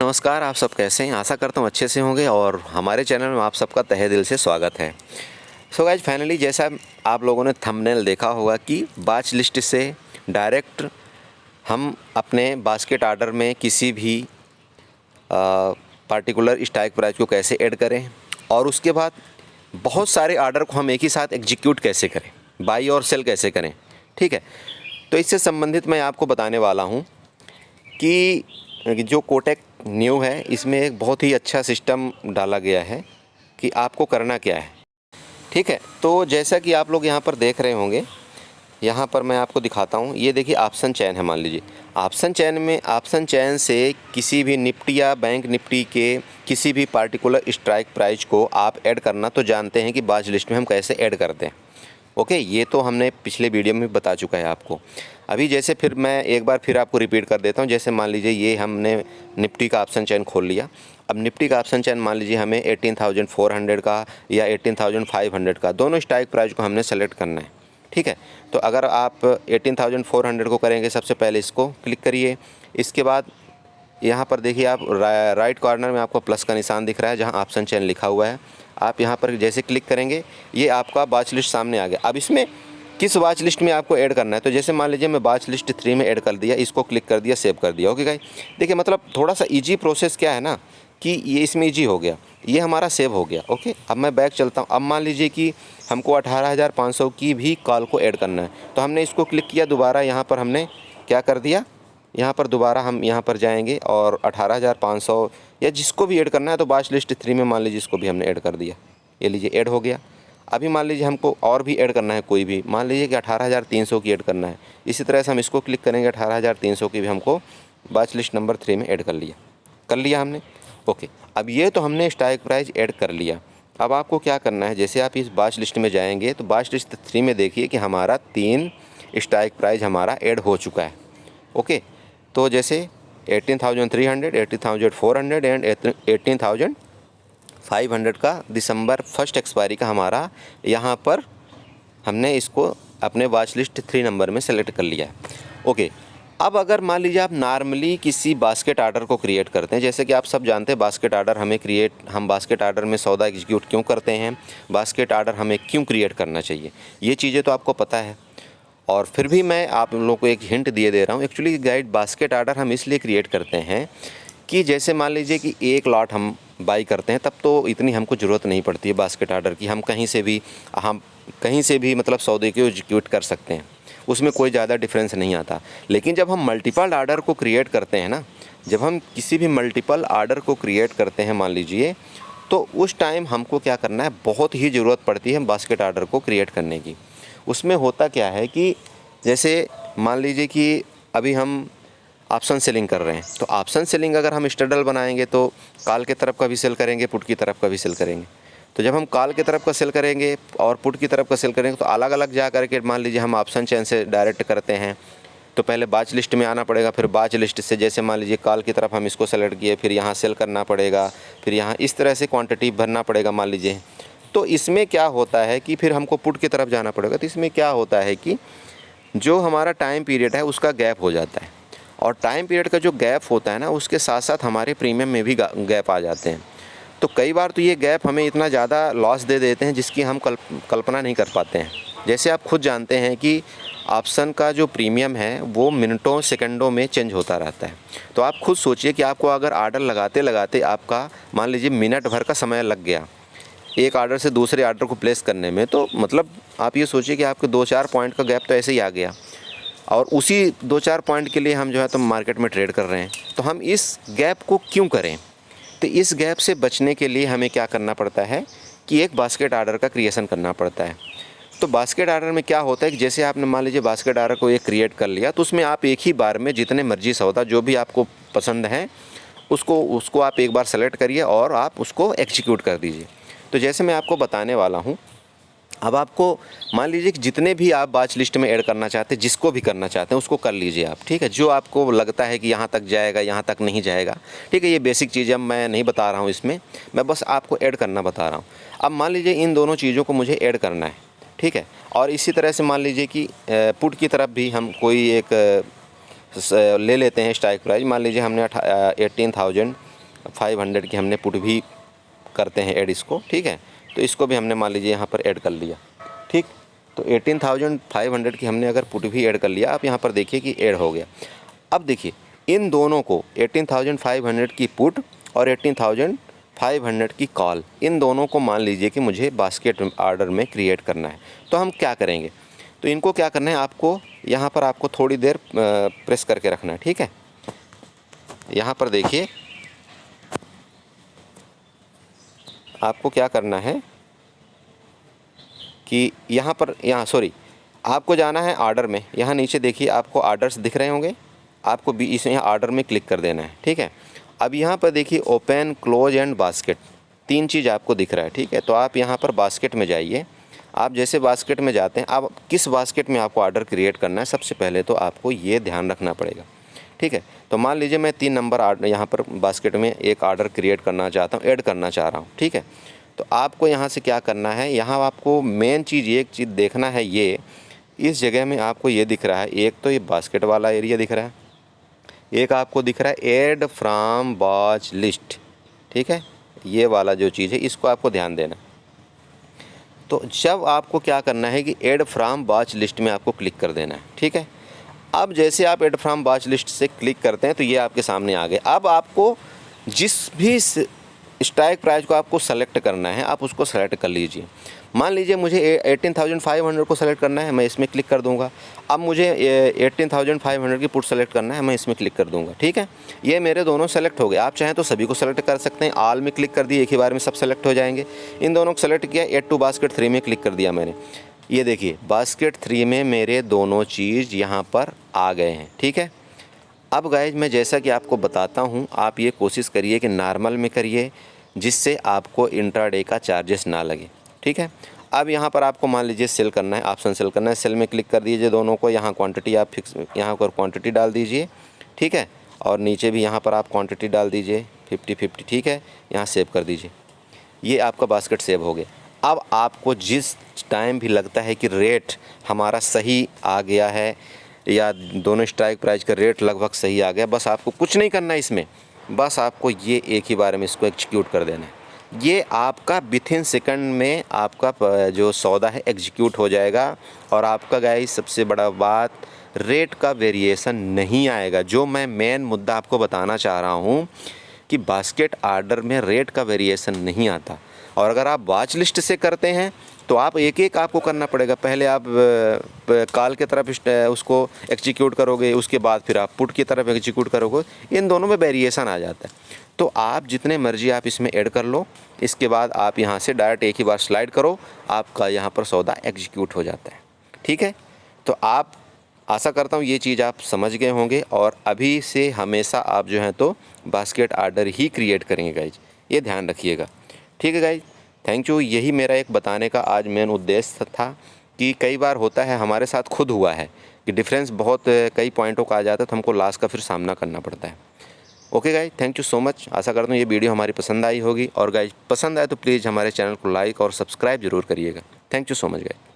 नमस्कार, आप सब कैसे हैं? आशा करता हूँ अच्छे से होंगे और हमारे चैनल में आप सबका तहे दिल से स्वागत है। सो गाइज फाइनली जैसा आप लोगों ने थंबनेल देखा होगा कि वॉच लिस्ट से डायरेक्ट हम अपने बास्केट ऑर्डर में किसी भी पार्टिकुलर स्ट्राइक प्राइस को कैसे ऐड करें और उसके बाद बहुत सारे ऑर्डर को हम एक ही साथ एग्जीक्यूट कैसे करें, बाई और सेल कैसे करें। ठीक है, तो इससे संबंधित मैं आपको बताने वाला हूँ कि जो कोटेक न्यू है इसमें एक बहुत ही अच्छा सिस्टम डाला गया है कि आपको करना क्या है। ठीक है, तो जैसा कि आप लोग यहाँ पर देख रहे होंगे, यहाँ पर मैं आपको दिखाता हूँ। ये देखिए ऑप्शन चैन है। मान लीजिए ऑप्शन चैन से किसी भी निफ्टी या बैंक निफ्टी के किसी भी पार्टिकुलर स्ट्राइक प्राइस को आप ऐड करना तो जानते हैं कि वॉच लिस्ट में हम कैसे ऐड करते हैं। ओके, ये तो हमने पिछले वीडियो में बता चुका है आपको। अभी जैसे फिर मैं एक बार फिर आपको रिपीट कर देता हूँ। जैसे मान लीजिए ये हमने निफ्टी का ऑप्शन चैन खोल लिया। अब निफ्टी का ऑप्शन चैन मान लीजिए हमें 18,400 का या 18,500 का, दोनों स्ट्राइक प्राइस को हमने सेलेक्ट करना है। ठीक है, तो अगर आप 18,400 को करेंगे, सबसे पहले इसको क्लिक करिए। इसके बाद यहाँ पर देखिए आप राइट कॉर्नर में आपको प्लस का निशान दिख रहा है जहाँ ऑप्शन चैन लिखा हुआ है। आप यहाँ पर जैसे क्लिक करेंगे ये आपका वॉच लिस्ट सामने आ गया। अब इसमें किस वॉच लिस्ट में आपको ऐड करना है, तो जैसे मान लीजिए मैं वॉच लिस्ट 3 में ऐड कर दिया, इसको क्लिक कर दिया, सेव कर दिया। ओके गाइस, देखिए मतलब थोड़ा सा ईजी प्रोसेस क्या है ना कि ये इसमें ईजी हो गया, ये हमारा सेव हो गया। ओके, अब मैं बैक चलता हूँ। अब मान लीजिए कि हमको 18,500 की भी कॉल को ऐड करना है, तो हमने इसको क्लिक किया, दोबारा यहाँ पर हमने क्या कर दिया, यहाँ पर दोबारा हम यहाँ पर जाएंगे और 18,500 या जिसको भी ऐड करना है तो वॉच लिस्ट 3 में मान लीजिए इसको भी हमने ऐड कर दिया। ये लीजिए ऐड हो गया। अभी मान लीजिए हमको और भी ऐड करना है, कोई भी मान लीजिए कि 18,300 की ऐड करना है। इसी तरह से हम इसको क्लिक करेंगे, 18,300 की भी हमको वॉच लिस्ट नंबर 3 में ऐड कर लिया हमने। ओके, अब ये तो हमने स्ट्राइक प्राइस ऐड कर लिया। अब आपको क्या करना है, जैसे आप इस वॉच लिस्ट में जाएंगे तो वॉच लिस्ट 3 में देखिए कि हमारा 3 स्ट्राइक प्राइस हमारा ऐड हो चुका है। ओके, तो जैसे 18,300, 18,400 एंड 18,500 का दिसंबर 1 एक्सपायरी का हमारा यहाँ पर हमने इसको अपने वॉच लिस्ट 3 नंबर में सेलेक्ट कर लिया है। ओके, अब अगर मान लीजिए आप नॉर्मली किसी बास्केट ऑर्डर को क्रिएट करते हैं, जैसे कि आप सब जानते हैं बास्केट ऑर्डर हम बास्केट ऑर्डर में सौदा एग्जीक्यूट क्यों करते हैं, बास्केट ऑर्डर हमें क्यों क्रिएट करना चाहिए, ये चीज़ें तो आपको पता है। और फिर भी मैं आप लोगों को एक हिंट दिए दे रहा हूँ। एक्चुअली गाइड बास्केट ऑर्डर हम इसलिए क्रिएट करते हैं कि जैसे मान लीजिए कि एक लॉट हम बाई करते हैं, तब तो इतनी हमको ज़रूरत नहीं पड़ती है बास्केट ऑर्डर की। हम कहीं से भी मतलब सौदे को एग्जीक्यूट कर सकते हैं, उसमें कोई ज़्यादा डिफरेंस नहीं आता। लेकिन जब हम मल्टीपल ऑर्डर को क्रिएट करते हैं ना, जब हम किसी भी मल्टीपल ऑर्डर को क्रिएट करते हैं मान लीजिए, तो उस टाइम हमको क्या करना है, बहुत ही ज़रूरत पड़ती है बास्केट ऑर्डर को क्रिएट करने की। उसमें होता क्या है कि जैसे मान लीजिए कि अभी हम ऑप्शन सेलिंग कर रहे हैं, तो ऑप्शन सेलिंग अगर हम स्ट्रैडल बनाएंगे तो कॉल की तरफ का भी सेल करेंगे, पुट की तरफ का भी सेल करेंगे। तो जब हम कॉल की तरफ का सेल करेंगे और पुट की तरफ का सेल करेंगे तो अलग अलग जा करके मान लीजिए हम ऑप्शन चेन से डायरेक्ट करते हैं, तो पहले वॉच लिस्ट में आना पड़ेगा, फिर वॉच लिस्ट से जैसे मान लीजिए कॉल की तरफ हम इसको सेलेक्ट किए, फिर यहाँ सेल करना पड़ेगा, फिर यहाँ इस तरह से क्वांटिटी भरना पड़ेगा मान लीजिए। तो इसमें क्या होता है कि फिर हमको पुट की तरफ जाना पड़ेगा। तो इसमें क्या होता है कि जो हमारा टाइम पीरियड है उसका गैप हो जाता है, और टाइम पीरियड का जो गैप होता है ना, उसके साथ साथ हमारे प्रीमियम में भी गैप आ जाते हैं। तो कई बार तो ये गैप हमें इतना ज़्यादा लॉस दे देते हैं जिसकी हम कल्पना नहीं कर पाते हैं। जैसे आप खुद जानते हैं कि ऑप्शन का जो प्रीमियम है वो मिनटों सेकंडों में चेंज होता रहता है। तो आप खुद सोचिए कि आपको अगर ऑर्डर लगाते लगाते आपका मान लीजिए मिनट भर का समय लग गया एक ऑर्डर से दूसरे ऑर्डर को प्लेस करने में, तो मतलब आप ये सोचिए कि आपके 2-4 पॉइंट का गैप तो ऐसे ही आ गया, और उसी 2-4 पॉइंट के लिए हम जो है तो मार्केट में ट्रेड कर रहे हैं। तो हम इस गैप को क्यों करें, तो इस गैप से बचने के लिए हमें क्या करना पड़ता है कि एक बास्केट ऑर्डर का क्रिएशन करना पड़ता है। तो बास्केट ऑर्डर में क्या होता है कि जैसे आपने मान लीजिए बास्केट ऑर्डर को एक क्रिएट कर लिया, तो उसमें आप एक ही बार में जितने मर्जी सौदा जो भी आपको पसंद है उसको आप एक बार सेलेक्ट करिए और आप उसको एग्जीक्यूट कर दीजिए। तो जैसे मैं आपको बताने वाला हूँ, अब आपको मान लीजिए कि जितने भी आप वॉच लिस्ट में ऐड करना चाहते हैं, जिसको भी करना चाहते हैं उसको कर लीजिए आप। ठीक है, जो आपको लगता है कि यहाँ तक जाएगा, यहाँ तक नहीं जाएगा। ठीक है, ये बेसिक चीज़ें मैं नहीं बता रहा हूँ इसमें, मैं बस आपको ऐड करना बता रहा हूँ। अब मान लीजिए इन दोनों चीज़ों को मुझे ऐड करना है, ठीक है। और इसी तरह से मान लीजिए कि पुट की तरफ भी हम कोई एक ले लेते हैं स्ट्राइक प्राइस। मान लीजिए हमने 500 की हमने पुट भी करते हैं ऐड इसको, ठीक है। तो इसको भी हमने मान लीजिए यहाँ पर ऐड कर लिया, ठीक। तो 18,500 की हमने अगर पुट भी ऐड कर लिया, आप यहाँ पर देखिए कि ऐड हो गया। अब देखिए इन दोनों को 18,500 की पुट और 18,500 की कॉल, इन दोनों को मान लीजिए कि मुझे बास्केट ऑर्डर में क्रिएट करना है। तो हम क्या करेंगे, तो इनको क्या करना है, आपको यहाँ पर आपको थोड़ी देर प्रेस करके रखना है, ठीक है। यहाँ पर देखिए आपको क्या करना है कि यहाँ सॉरी, आपको जाना है ऑर्डर में। यहाँ नीचे देखिए आपको ऑर्डर्स दिख रहे होंगे, आपको भी इस यहाँ ऑर्डर में क्लिक कर देना है, ठीक है। अब यहाँ पर देखिए ओपन, क्लोज एंड बास्केट, 3 चीज़ आपको दिख रहा है, ठीक है। तो आप यहाँ पर बास्केट में जाइए। आप जैसे बास्केट में जाते हैं, आप किस बास्केट में आपको ऑर्डर क्रिएट करना है, सबसे पहले तो आपको ये ध्यान रखना पड़ेगा, ठीक है। तो मान लीजिए मैं 3 नंबर ऑर्डर यहाँ पर बास्केट में एक ऑर्डर क्रिएट करना चाहता हूँ, ऐड करना चाह रहा हूँ, ठीक है। तो आपको यहाँ से क्या करना है, यहाँ आपको मेन चीज़ एक चीज़ देखना है, ये इस जगह में आपको ये दिख रहा है, एक तो ये बास्केट वाला एरिया दिख रहा है, एक आपको दिख रहा है ऐड फ्रॉम वॉच लिस्ट, ठीक है। ये वाला जो चीज़ है इसको आपको ध्यान देना। तो जब आपको क्या करना है कि ऐड फ्रॉम वॉच लिस्ट में आपको क्लिक कर देना है, ठीक है। अब जैसे आप ऐड फ्रॉम वॉच लिस्ट से क्लिक करते हैं तो ये आपके सामने आ गए। अब आपको जिस भी स्ट्राइक प्राइस को आपको सेलेक्ट करना है, आप उसको सेलेक्ट कर लीजिए। मान लीजिए मुझे 18,500 को सेलेक्ट करना है, मैं इसमें क्लिक कर दूंगा। अब मुझे 18,500 की पुट सेलेक्ट करना है, मैं इसमें क्लिक कर दूंगा, ठीक है। ये मेरे दोनों सेलेक्ट हो गए। आप चाहें तो सभी को सेलेक्ट कर सकते हैं, ऑल में क्लिक कर दिए, एक ही बार में सब सेलेक्ट हो जाएंगे। इन दोनों को सेलेक्ट किया, ऐड टू बास्केट 3 में क्लिक कर दिया मैंने। ये देखिए बास्केट 3 में मेरे दोनों चीज़ यहाँ पर आ गए हैं, ठीक है। अब गाइज मैं जैसा कि आपको बताता हूँ, आप ये कोशिश करिए कि नॉर्मल में करिए, जिससे आपको इंट्राडे का चार्जेस ना लगे, ठीक है। अब यहाँ पर आपको मान लीजिए सेल करना है, ऑप्शन सेल करना है, सेल में क्लिक कर दीजिए दोनों को। यहाँ क्वांटिटी आप फिक्स यहाँ पर क्वांटिटी डाल दीजिए, ठीक है। और नीचे भी यहाँ पर आप क्वांटिटी डाल दीजिए 50-50, ठीक है। यहाँ सेव कर दीजिए, ये आपका बास्केट सेव हो गया। अब आपको जिस टाइम भी लगता है कि रेट हमारा सही आ गया है या दोनों स्ट्राइक प्राइस का रेट लगभग सही आ गया, बस आपको कुछ नहीं करना है इसमें, बस आपको ये एक ही बार में इसको एग्जीक्यूट कर देना है। ये आपका विथिन सेकंड में आपका जो सौदा है एग्जीक्यूट हो जाएगा। और आपका गाइस सबसे बड़ा बात, रेट का वेरिएशन नहीं आएगा। जो मैं मेन मुद्दा आपको बताना चाह रहा हूँ कि बास्केट ऑर्डर में रेट का वेरिएशन नहीं आता। और अगर आप वॉच लिस्ट से करते हैं तो आप एक एक आपको करना पड़ेगा। पहले आप कॉल की तरफ उसको एग्जीक्यूट करोगे, उसके बाद फिर आप पुट की तरफ एग्जीक्यूट करोगे, इन दोनों में वेरिएशन आ जाता है। तो आप जितने मर्जी आप इसमें ऐड कर लो, इसके बाद आप यहाँ से डायरेक्ट एक ही बार स्लाइड करो, आपका यहाँ पर सौदा एग्जीक्यूट हो जाता है, ठीक है। तो आप आशा करता हूँ ये चीज़ आप समझ गए होंगे और अभी से हमेशा आप जो हैं तो बास्केट ऑर्डर ही क्रिएट करेंगे गाइज, ये ध्यान रखिएगा, ठीक है गाइज। Thank you. यही मेरा एक बताने का आज मेन उद्देश्य था कि कई बार होता है, हमारे साथ खुद हुआ है कि डिफरेंस बहुत कई पॉइंटों का आ जाता है, तो हमको लॉस का फिर सामना करना पड़ता है। Okay guys, thank you so much. आशा करता हूँ ये वीडियो हमारी पसंद आई होगी, और गाइज पसंद आए तो प्लीज़ हमारे चैनल को लाइक और सब्सक्राइब जरूर करिएगा। Thank you so much guys.